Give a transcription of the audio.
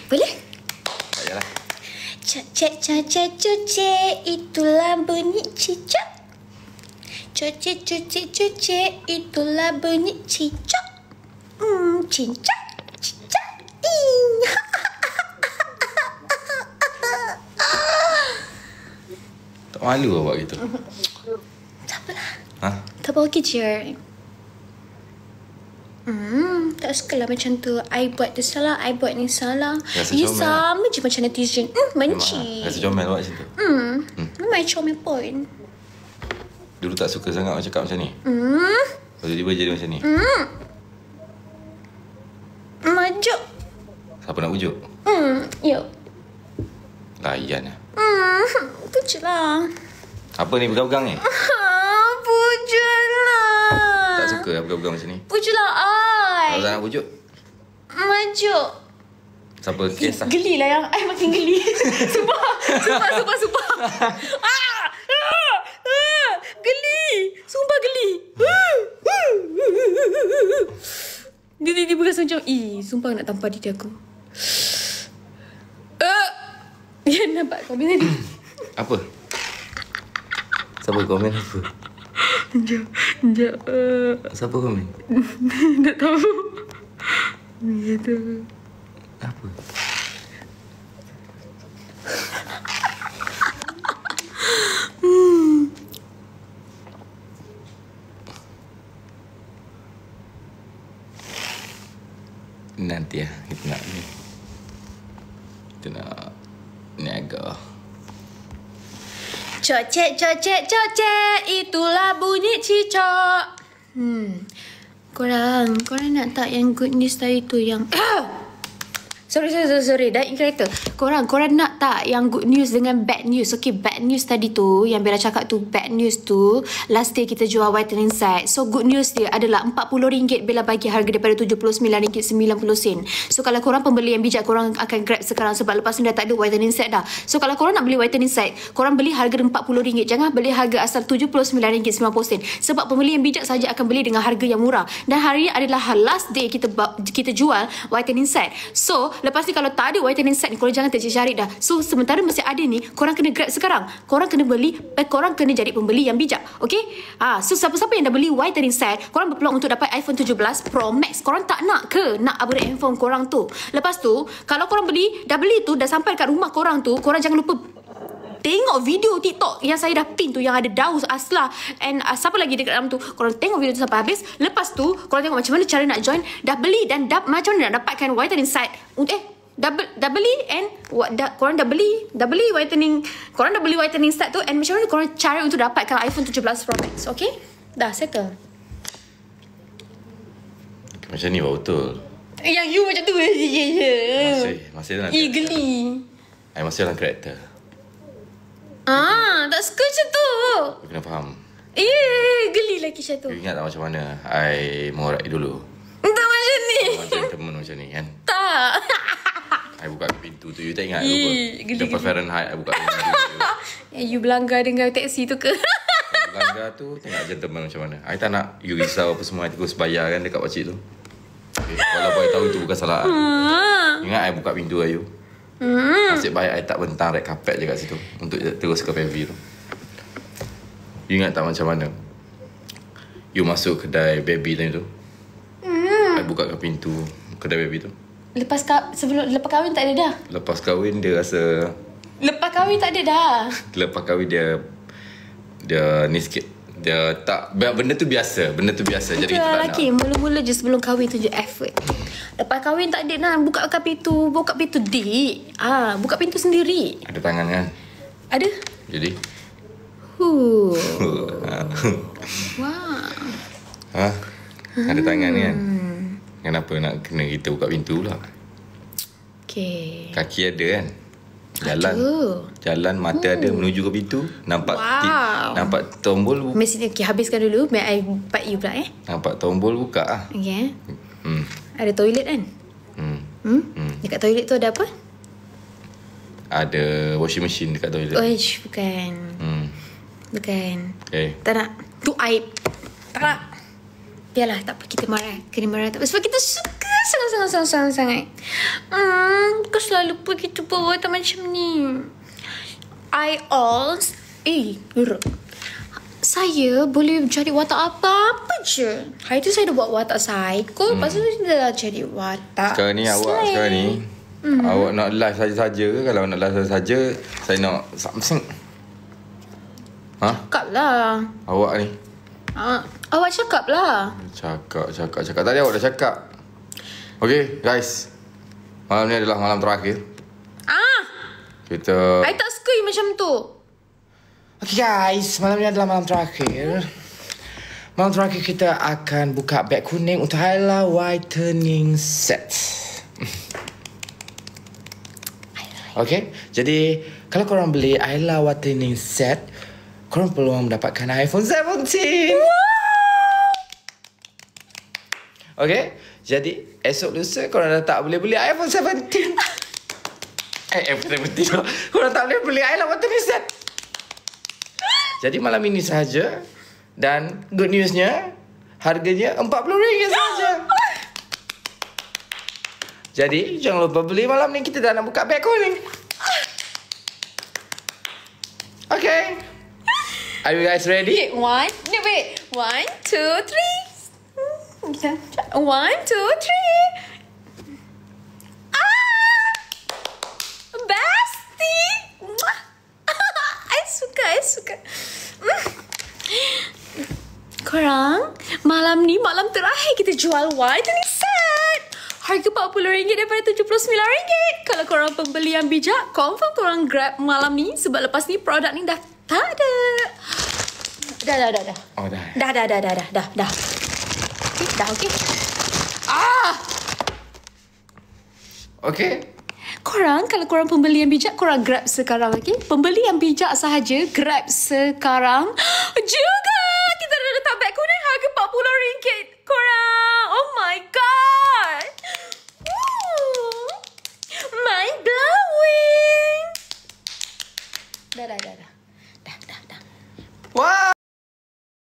Boleh? Tak payahlah. Cuci, itulah bunyi cicak. Cuci, itulah bunyi cicak. Cicak, cicak. Tak malu lah buat gitu. Tak apalah. Ha? Tak bawa kerja. Tak sukalah macam tu. I buat tu salah, I buat ni salah. Rasa You comel sama je macam netizen. Benci. Rasa comel buat macam tu. Memang comel pun. Dulu tak suka sangat orang cakap macam ni. Lepas tiba-tiba jadi macam ni. Majuk. Siapa nak ujuk? Yuk. Layan lah. Pujuk lah. Apa ni pegang-pegang ni? Pujuk lah. Tak suka lah pegang-pegang macam ni. Pujuk lah I. Kalau tak nak pujuk, Majuk. siapa kisah? Geli lah yang I makin geli. Sumpah. Geli. Sumpah geli. Dia tiba-tiba rasa macam, sumpah nak tampar diri aku. Dia nampak komen tadi. Apa? Siapa komen apa? Sekejap. Siapa komen? Tak tahu. Gitu. Apa? Nanti ya, kita nak ni. Kita nak niaga. Cocek, itulah bunyi cicak. Korang nak tak yang good news tadi tu yang Sorry, dah in character. Korang nak tak yang good news dengan bad news? Okay, bad news tadi tu, yang Bella cakap tu, bad news tu, last day kita jual whitening set. So, good news dia adalah RM40 Bella bagi harga daripada RM79.90. So, kalau korang pembeli yang bijak, korang akan grab sekarang sebab lepas ni dah tak ada whitening set dah. So, kalau korang nak beli whitening set, korang beli harga RM40. Jangan beli harga asal RM79.90. Sebab pembeli yang bijak saja akan beli dengan harga yang murah. Dan hari ni adalah last day kita jual whitening set. So, lepas ni kalau tak ada whitening set ni, korang jangan tercari dah. So sementara masih ada ni, korang kena grab sekarang. Korang kena beli, korang kena jadi pembeli yang bijak. Okay? So siapa-siapa yang dah beli whitening set, korang berpeluang untuk dapat iPhone 17 Pro Max. Korang tak nak ke nak upgrade handphone korang tu? Lepas tu, kalau korang dah beli tu, dah sampai kat rumah korang tu, korang jangan lupa tengok video TikTok yang saya dah pin tu, yang ada Daus, Aslah and siapa lagi dekat dalam tu. Korang tengok video tu sampai habis. Lepas tu korang tengok macam mana cara nak join. Dah beli dan macam mana nak dapatkan whitening set. Dah beli and korang dah beli whitening. Korang dah beli whitening set tu, and macam mana korang cara untuk dapatkan iPhone 17 Pro Max. Okay? Dah settle. Macam ni buat betul. Yang you macam tu. Masih dalam geli. masih dalam karakter. Tak suka macam tu. You kena faham. Geli lagi macam tu. You ingat tak macam mana I mengorak dulu? Tak macam ni. Gentleman macam ni kan? Tak. I buka pintu tu. You tak ingat? Geli. Lepas Fahrenheit I buka pintu tu. You belanggar dengan taksi tu ke? Belanggar tu tengok gentleman macam mana. I tak nak you risau apa semua. I terus bayar kan dekat pakcik tu. Okay. Walaupun I tahu itu bukan salah I. Ingat I buka pintu I you. Nasib baik I tak bentang red carpet je kat situ untuk terus ke PV tu. You ingat tak macam mana you masuk kedai baby tadi tu? I buka ke pintu kedai baby tu. Lepas kahwin tak ada dah. Lepas kahwin dia rasa. Lepas kahwin tak ada dah. Lepas kahwin dia ni sikit. Dia tak, benda tu biasa. Jadi kita tak nak. Mula-mula je sebelum kahwin tu je effort. Lepas kahwin tak ada nak buka pintu dik. Buka pintu sendiri. Ada tangan kan? Ada. Jadi Wah. Ada tangan kan? Kenapa nak kena kita buka pintu pula? Okay. Kaki ada kan? Jalan mata ada menuju ke pintu. Nampak nampak tombol. Mesin. Okay, habiskan dulu. Biar I part you pula Nampak tombol buka lah. Okay. Ada toilet kan? Dekat toilet tu ada apa? Ada washing machine dekat toilet. Bukan. Bukan. Okay. Tak nak. Tu aib. Tak nak. Biarlah, tak apa. Kita marah. Kena marah tak apa. Sebab kita suka sangat. Kau selalu selalu begitu perbuatan macam ni. Saya boleh jadi watak apa-apa je. Hari tu saya dah buat watak psycho. Lepas tu saya dah jadi watak Sekarang ni awak sekarang ni awak nak live saja-saja ke? Kalau nak live saja, saya nak something. Cakap lah. Awak ni Awak cakap lah. Cakap. Tadi awak dah cakap. Okay guys, malam ni adalah malam terakhir. Kita I tak suka you macam tu. Okay guys, malam ni adalah malam terakhir. Malam terakhir kita akan buka beg kuning untuk Ayla whitening set. Okay, jadi kalau korang beli Ayla whitening set, korang peluang mendapatkan iPhone 17. Okay, jadi esok lusa korang dah tak boleh beli iPhone 17. iPhone 17. Korang tak boleh beli Ayla whitening set. Jadi malam ini sahaja. Dan good newsnya, harganya RM40 sahaja. Jadi jangan lupa beli malam ni. Kita dah nak buka beg kuning. Okay, are you guys ready? Wait. 1, 2, 3. 1, 2, 3. Bestie. I suka. Korang, malam ni malam terakhir kita jual whitening set. Harga RM40 daripada RM79. Kalau korang pembeli yang bijak, confirm korang grab malam ni. Sebab lepas ni produk ni dah tak ada. Dah. Oh dah. Dah, okey. Okay. Korang, kalau korang pembeli yang bijak, korang grab sekarang, okey? Pembeli yang bijak sahaja, grab sekarang. Juga, kita dah letak beg kuning harga RM40. Korang, oh my god. Mind blowing. Dah.